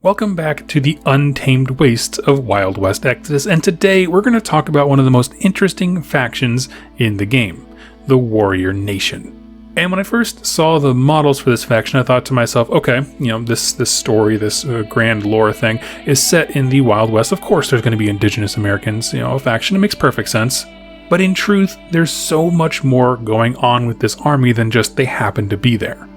Welcome back to the untamed wastes of Wild West Exodus, and today we're going to talk about one of the most interesting factions in the game, the Warrior Nation. And when I first saw the models for this faction, I thought to myself, okay, this story, this grand lore thing is set in the Wild West. Of course there's going to be indigenous Americans, a faction. It makes perfect sense. But in truth, there's so much more going on with this army than just they happen to be there.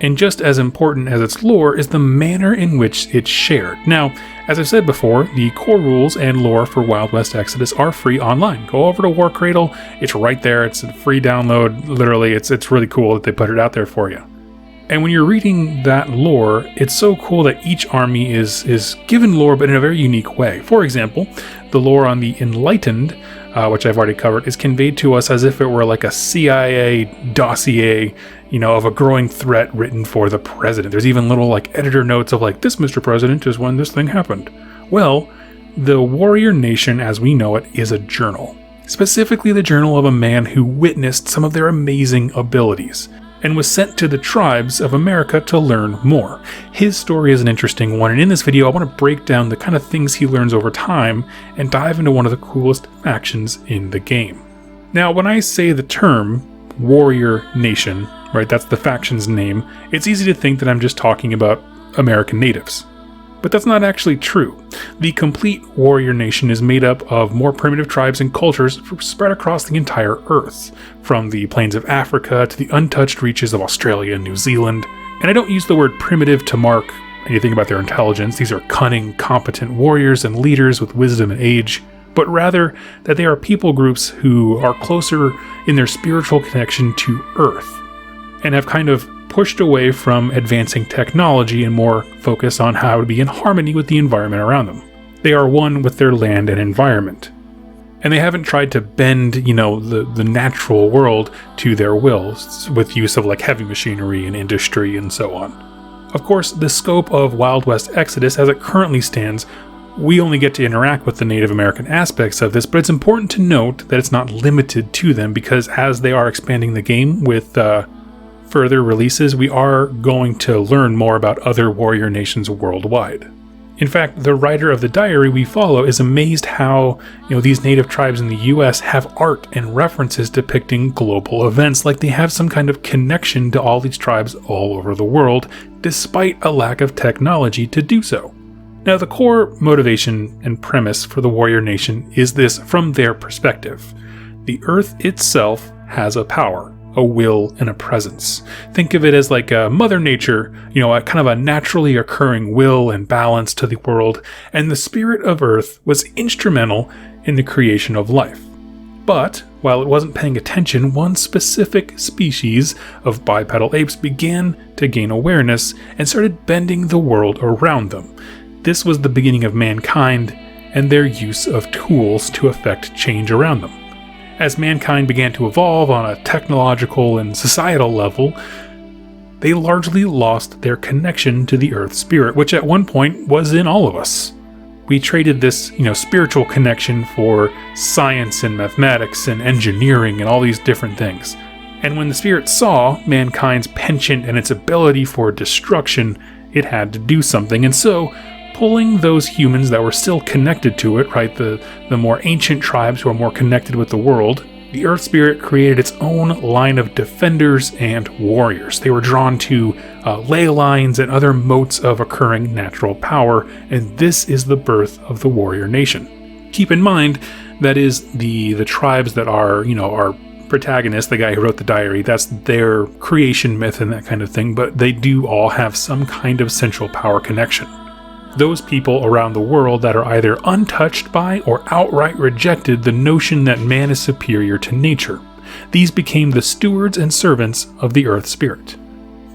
And just as important as its lore is the manner in which it's shared. Now, as I've said before, the core rules and lore for Wild West Exodus are free online. Go over to Warcradle, it's right there, it's a free download, literally, it's really cool that they put it out there for you. And when you're reading that lore, it's so cool that each army is given lore but in a very unique way. For example, the lore on the Enlightened, which I've already covered, is conveyed to us as if it were like a CIA dossier, of a growing threat written for the president. There's even little editor notes of this, Mr. President, is when this thing happened. Well, the Warrior Nation as we know it is a journal. Specifically the journal of a man who witnessed some of their amazing abilities and was sent to the tribes of America to learn more. His story is an interesting one, and in this video I want to break down the kind of things he learns over time and dive into one of the coolest factions in the game. Now, when I say the term Warrior Nation, right, that's the faction's name, it's easy to think that I'm just talking about American natives. But that's not actually true. The complete Warrior Nation is made up of more primitive tribes and cultures spread across the entire Earth, from the plains of Africa to the untouched reaches of Australia and New Zealand. And I don't use the word primitive to mark anything about their intelligence. These are cunning, competent warriors and leaders with wisdom and age, but rather that they are people groups who are closer in their spiritual connection to Earth, and have kind of pushed away from advancing technology and more focus on how to be in harmony with the environment around them. They are one with their land and environment. And they haven't tried to bend, the natural world to their wills with use of heavy machinery and industry and so on. Of course, the scope of Wild West Exodus as it currently stands, we only get to interact with the Native American aspects of this, but it's important to note that it's not limited to them, because as they are expanding the game with further releases, we are going to learn more about other warrior nations worldwide. In fact, the writer of the diary we follow is amazed how, these native tribes in the US have art and references depicting global events, like they have some kind of connection to all these tribes all over the world, despite a lack of technology to do so. Now, the core motivation and premise for the Warrior Nation is this from their perspective. The Earth itself has a power, a will, and a presence. Think of it as like a Mother Nature, a kind of a naturally occurring will and balance to the world, and the spirit of Earth was instrumental in the creation of life. But while it wasn't paying attention, one specific species of bipedal apes began to gain awareness and started bending the world around them. This was the beginning of mankind and their use of tools to affect change around them. As mankind began to evolve on a technological and societal level, they largely lost their connection to the Earth spirit, which at one point was in all of us. We traded this, spiritual connection for science and mathematics and engineering and all these different things. And when the spirit saw mankind's penchant and its ability for destruction, it had to do something. And so, pulling those humans that were still connected to it, right, the more ancient tribes who are more connected with the world, the Earth Spirit created its own line of defenders and warriors. They were drawn to ley lines and other motes of occurring natural power, and this is the birth of the Warrior Nation. Keep in mind, that is the tribes that are, our protagonist, the guy who wrote the diary, that's their creation myth and that kind of thing, but they do all have some kind of central power connection. Those people around the world that are either untouched by or outright rejected the notion that man is superior to nature. These became the stewards and servants of the Earth Spirit.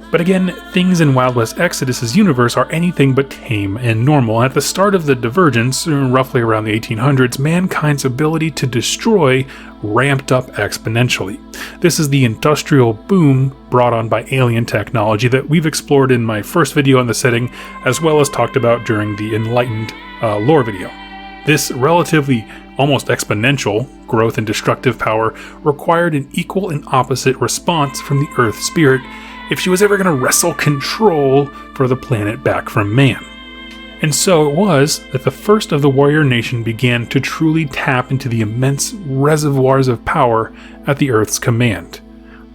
But again, things in Wild West Exodus' universe are anything but tame and normal. At the start of the divergence, roughly around the 1800s, mankind's ability to destroy ramped up exponentially. This is the industrial boom brought on by alien technology that we've explored in my first video on the setting, as well as talked about during the Enlightened lore video. This relatively almost exponential growth in destructive power required an equal and opposite response from the Earth Spirit if she was ever going to wrestle control for the planet back from man. And so it was that the first of the warrior nation began to truly tap into the immense reservoirs of power at the Earth's command.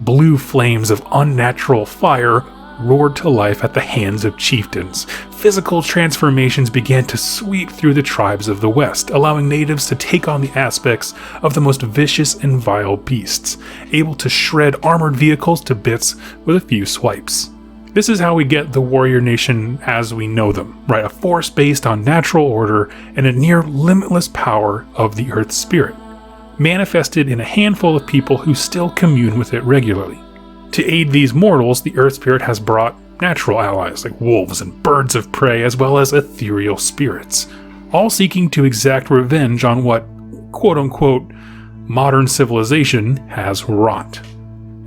Blue flames of unnatural fire roared to life at the hands of chieftains. Physical transformations began to sweep through the tribes of the West, allowing natives to take on the aspects of the most vicious and vile beasts, able to shred armored vehicles to bits with a few swipes. This is how we get the warrior nation as we know them, right? A force based on natural order and a near limitless power of the Earth Spirit, manifested in a handful of people who still commune with it regularly. To aid these mortals, the Earth Spirit has brought natural allies like wolves and birds of prey, as well as ethereal spirits, all seeking to exact revenge on what, quote-unquote, modern civilization has wrought.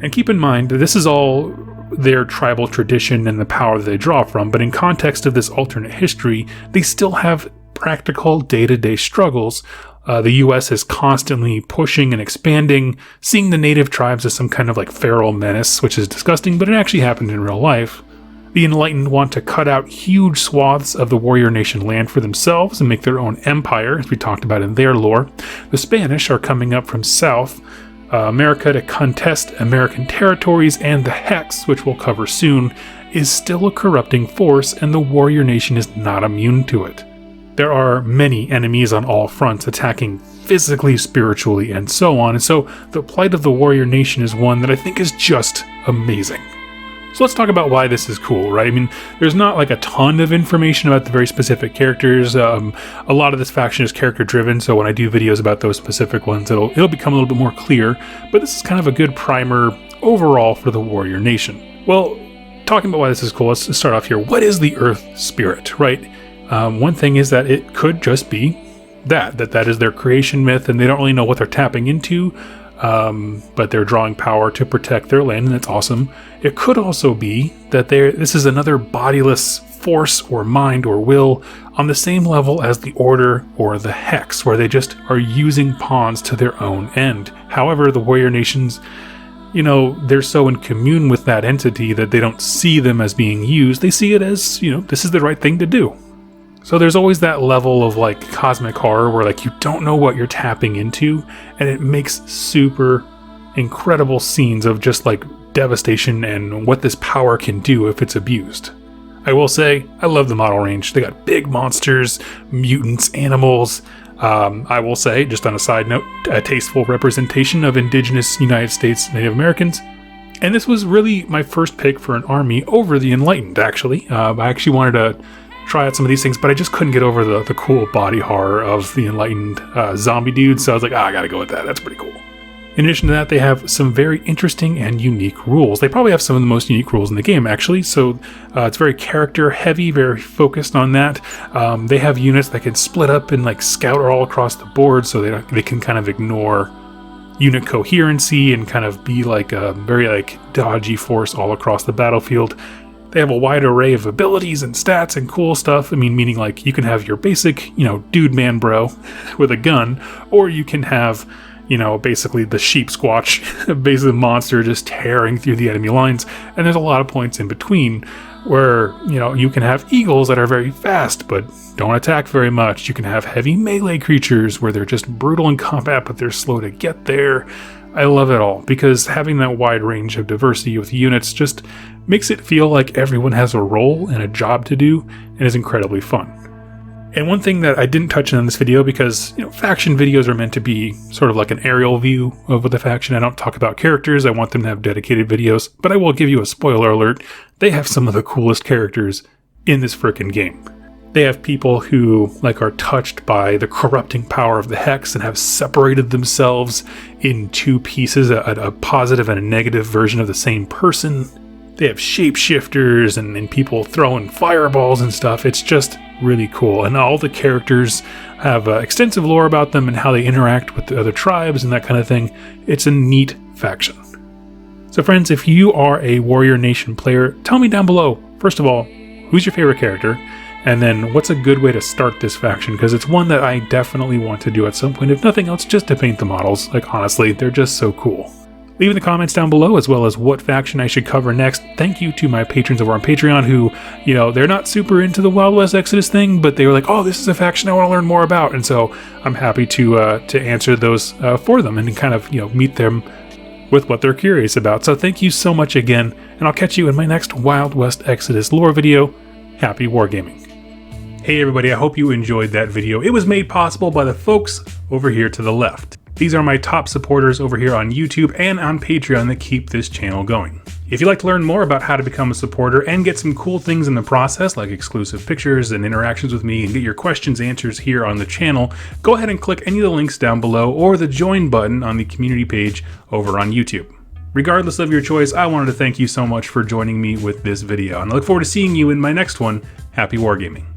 And keep in mind, this is all their tribal tradition and the power that they draw from, but in context of this alternate history, they still have practical day-to-day struggles. The US is constantly pushing and expanding, seeing the native tribes as some kind of like feral menace, which is disgusting, but it actually happened in real life. The Enlightened want to cut out huge swaths of the warrior nation land for themselves and make their own empire, as we talked about in their lore. The Spanish are coming up from South America to contest American territories, and the Hex, which we'll cover soon, is still a corrupting force, and the warrior nation is not immune to it. There are many enemies on all fronts, attacking physically, spiritually, and so on, and so the plight of the warrior nation is one that I think is just amazing. So let's talk about why this is cool, right? I mean, there's not like a ton of information about the very specific characters. A lot of this faction is character driven, so when I do videos about those specific ones, it'll become a little bit more clear, but this is kind of a good primer overall for the warrior nation. Well, talking about why this is cool, let's start off here. What is the Earth Spirit, right? One thing is that it could just be that is their creation myth, and they don't really know what they're tapping into, but they're drawing power to protect their land, and that's awesome. It could also be that this is another bodiless force or mind or will on the same level as the Order or the Hex, where they just are using pawns to their own end. However, the warrior nations, they're so in commune with that entity that they don't see them as being used. They see it as, this is the right thing to do. So there's always that level of like cosmic horror where like you don't know what you're tapping into, and it makes super incredible scenes of just like devastation and what this power can do if it's abused. I will say, I love the model range. They got big monsters, mutants, animals. I will say, just on a side note, a tasteful representation of indigenous United States Native Americans. And this was really my first pick for an army over the Enlightened, actually. I actually wanted to try out some of these things, but I just couldn't get over the cool body horror of the Enlightened zombie dudes, so I was like, I gotta go with that. That's pretty cool. In addition to that, they have some very interesting and unique rules. They probably have some of the most unique rules in the game, actually, so it's very character heavy, very focused on that. They have units that can split up and like scout all across the board, so they can kind of ignore unit coherency and kind of be like a very like dodgy force all across the battlefield. They have a wide array of abilities and stats and cool stuff. I mean, meaning like you can have your basic, dude man bro with a gun, or you can have, basically the sheep squatch, basically the monster just tearing through the enemy lines. And there's a lot of points in between where, you can have eagles that are very fast but don't attack very much. You can have heavy melee creatures where they're just brutal in combat but they're slow to get there. I love it all because having that wide range of diversity with units just makes it feel like everyone has a role and a job to do and is incredibly fun. And one thing that I didn't touch on in this video because, faction videos are meant to be sort of like an aerial view of the faction. I don't talk about characters. I want them to have dedicated videos, but I will give you a spoiler alert. They have some of the coolest characters in this frickin' game. They have people who are touched by the corrupting power of the Hex and have separated themselves in two pieces, a positive and a negative version of the same person. They have shapeshifters and people throwing fireballs and stuff. It's just really cool. And all the characters have extensive lore about them and how they interact with the other tribes and that kind of thing. It's a neat faction. So friends, if you are a Warrior Nation player, tell me down below, first of all, who's your favorite character? And then what's a good way to start this faction? Because it's one that I definitely want to do at some point. If nothing else, just to paint the models. Honestly, they're just so cool. Leave in the comments down below as well as what faction I should cover next. Thank you to my patrons over on Patreon who, they're not super into the Wild West Exodus thing, but they were like, oh, this is a faction I want to learn more about. And so I'm happy to answer those for them and kind of, meet them with what they're curious about. So thank you so much again, and I'll catch you in my next Wild West Exodus lore video. Happy wargaming. Hey everybody, I hope you enjoyed that video. It was made possible by the folks over here to the left. These are my top supporters over here on YouTube and on Patreon that keep this channel going. If you'd like to learn more about how to become a supporter and get some cool things in the process, like exclusive pictures and interactions with me and get your questions answered here on the channel, go ahead and click any of the links down below or the join button on the community page over on YouTube. Regardless of your choice, I wanted to thank you so much for joining me with this video, and I look forward to seeing you in my next one. Happy wargaming.